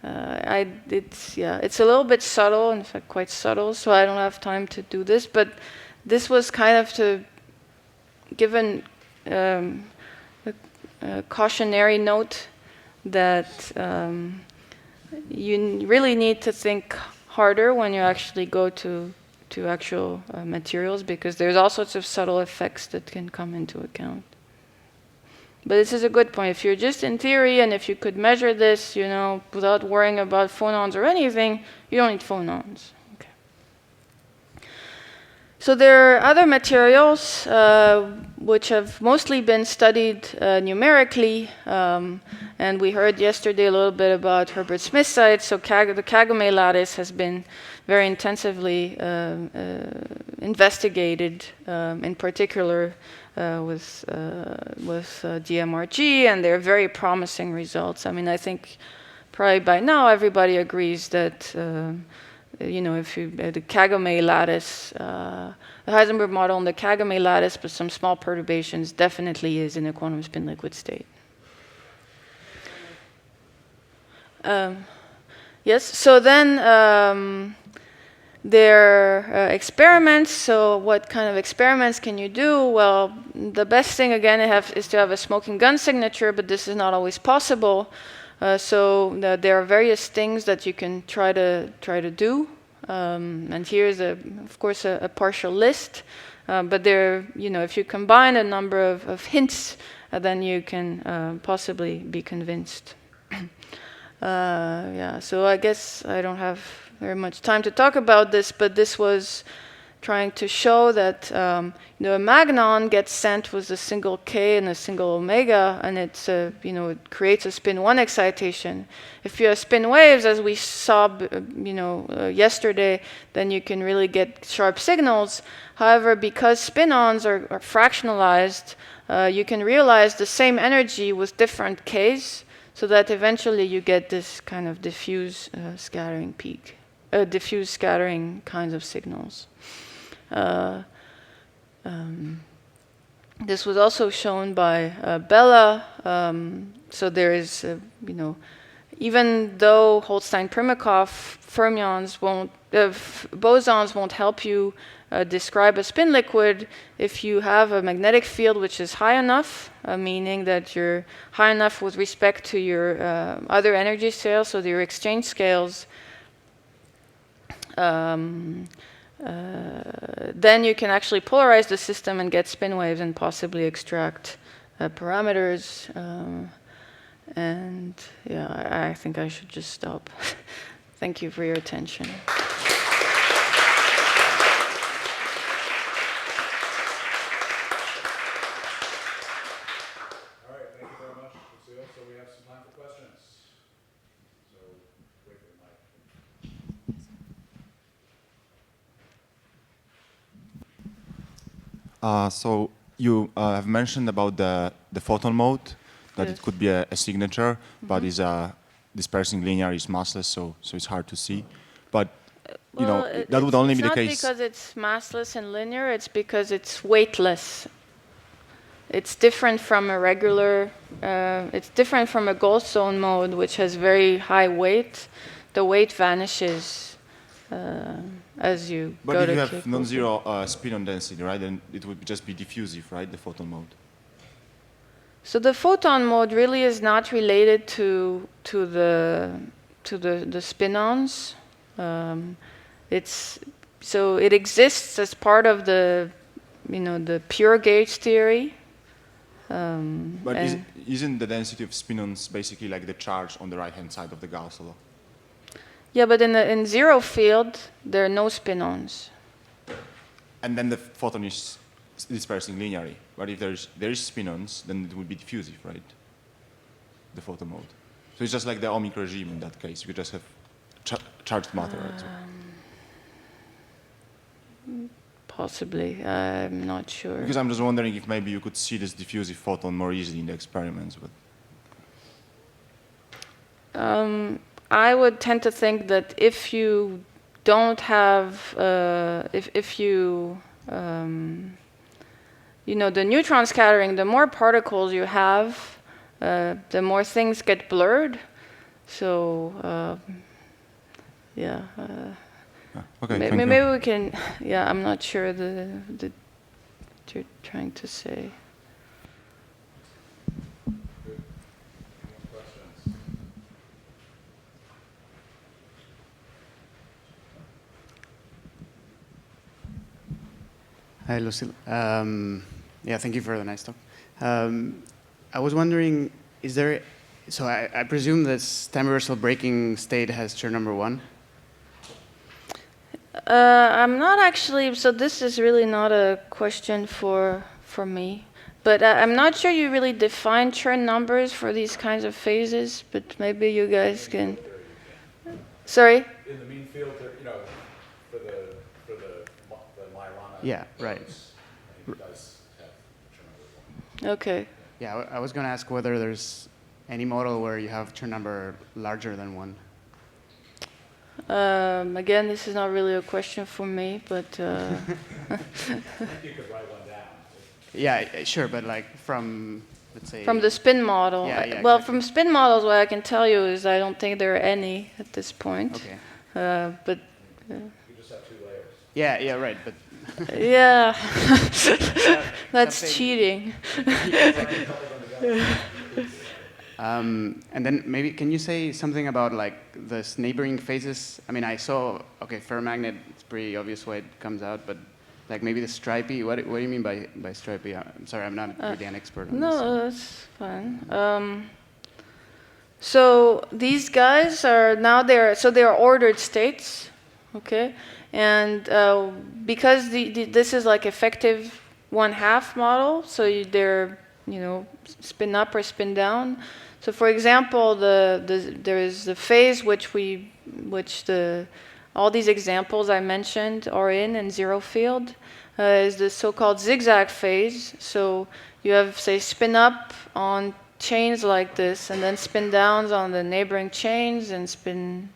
It's a little bit subtle, in fact quite subtle, so I don't have time to do this, but this was kind of to give a cautionary note that you really need to think harder when you actually go to actual materials, because there's all sorts of subtle effects that can come into account. But this is a good point. If you're just in theory, and if you could measure this, without worrying about phonons or anything, you don't need phonons. So there are other materials which have mostly been studied numerically, and we heard yesterday a little bit about Herbert Smith-site. So the Kagome lattice has been very intensively investigated, in particular with DMRG, and they're very promising results. I mean, I think probably by now everybody agrees that if you the Kagome lattice, the Heisenberg model and the Kagome lattice, but some small perturbations, definitely is in a quantum spin liquid state. Yes. So then there are experiments. So what kind of experiments can you do? Well, the best thing again is to have a smoking gun signature, but this is not always possible. So there are various things that you can try to do, and here's of course a partial list. But if you combine a number of hints, then you can possibly be convinced. So I guess I don't have very much time to talk about this, but this was trying to show that a magnon gets sent with a single K and a single omega, and it creates a spin 1 excitation. If you have spin waves, as we saw yesterday, then you can really get sharp signals. However, because spin-ons are fractionalized, you can realize the same energy with different Ks, so that eventually you get this kind of diffuse scattering peak, diffuse scattering kinds of signals. This was also shown by Bella. So there is, even though Holstein-Primakov fermions won't, bosons won't help you describe a spin liquid, if you have a magnetic field which is high enough, meaning that you're high enough with respect to your other energy scales, so your exchange scales, then you can actually polarize the system and get spin waves and possibly extract parameters. And yeah, I think I should just stop. Thank you for your attention. All right, thank you very much, Lucile. So we have some time for questions. So wait for the mic. So you have mentioned about the photon mode, that Yes. it could be a signature, but is dispersing linear, is massless, so it's hard to see. But you know, that would only be the case. It's not because it's massless and linear, it's because it's weightless. It's different from a regular, it's different from a Goldstone mode, which has very high weight. The weight vanishes as you But go if to you have kick. non-zero spin-on density, right, then it would just be diffusive, right, the photon mode. So the photon mode really is not related to the spin-ons. It exists as part of the the pure gauge theory. But isn't the density of spin-ons basically like the charge on the right-hand side of the Gauss law? Yeah, but in zero field there are no spin-ons. And then the photon is dispersing linearly. But if there is spin-ons, then it would be diffusive, right? The photon mode. So it's just like the ohmic regime in that case. You could just have charged matter. Right? Possibly, I'm not sure. Because I'm just wondering if maybe you could see this diffusive photon more easily in the experiments. But I would tend to think that if you don't have, if you, the neutron scattering, the more particles you have, the more things get blurred. So, yeah. okay, thank Maybe you. we can. Yeah, I'm not sure what you're trying to say. Good. Any more questions? Hi, Lucile. Yeah, thank you for the nice talk. I was wondering, is there, so I presume this time reversal breaking state has Chern number 1? I'm not actually, so this is really not a question for me. But I'm not sure you really define Chern numbers for these kinds of phases, but maybe you guys can. Sorry? In the mean field, for the Majorana. Yeah, right. modes, I think it does have Chern number 1. Okay. Yeah, I was going to ask whether there's any model where you have Chern number larger than 1. Again, this is not really a question for me, but I think you could write one down. Yeah, sure, but like from, let's say... from the spin model. Yeah, well, exactly. from spin models, what I can tell you is I don't think there are any at this point. Okay. But You just have 2 layers. Yeah, right, but... yeah, that's something- cheating. And then maybe, can you say something about like this neighboring phases? I mean, I saw, okay, ferromagnet, it's pretty obvious why it comes out, but like maybe the stripy, what do you mean by stripy? I'm sorry, I'm not really an expert on this. No, that's fine. So these guys are now they're ordered states, okay, and because this is like effective 1/2 model, so they're spin up or spin down. So for example, there is the phase all these examples I mentioned are in zero field, is the so-called zigzag phase. So you have, say, spin up on chains like this, and then spin downs on the neighboring chains, and spin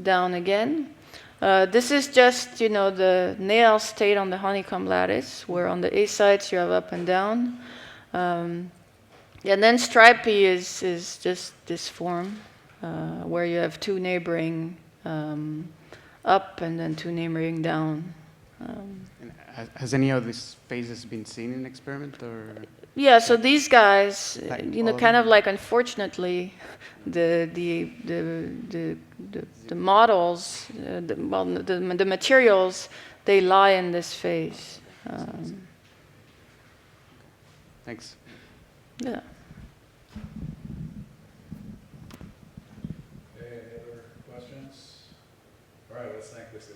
down again. This is just, the Néel state on the honeycomb lattice, where on the A sites you have up and down. And then stripy is just this form. where you have two neighboring up and then two neighboring down. And has any of these phases been seen in experiment or? Yeah, so these guys, Like you know, all- kind of like unfortunately, the models, the materials, they lie in this phase. Thanks. Yeah. Okay, any other questions? All right, let's thank this guy.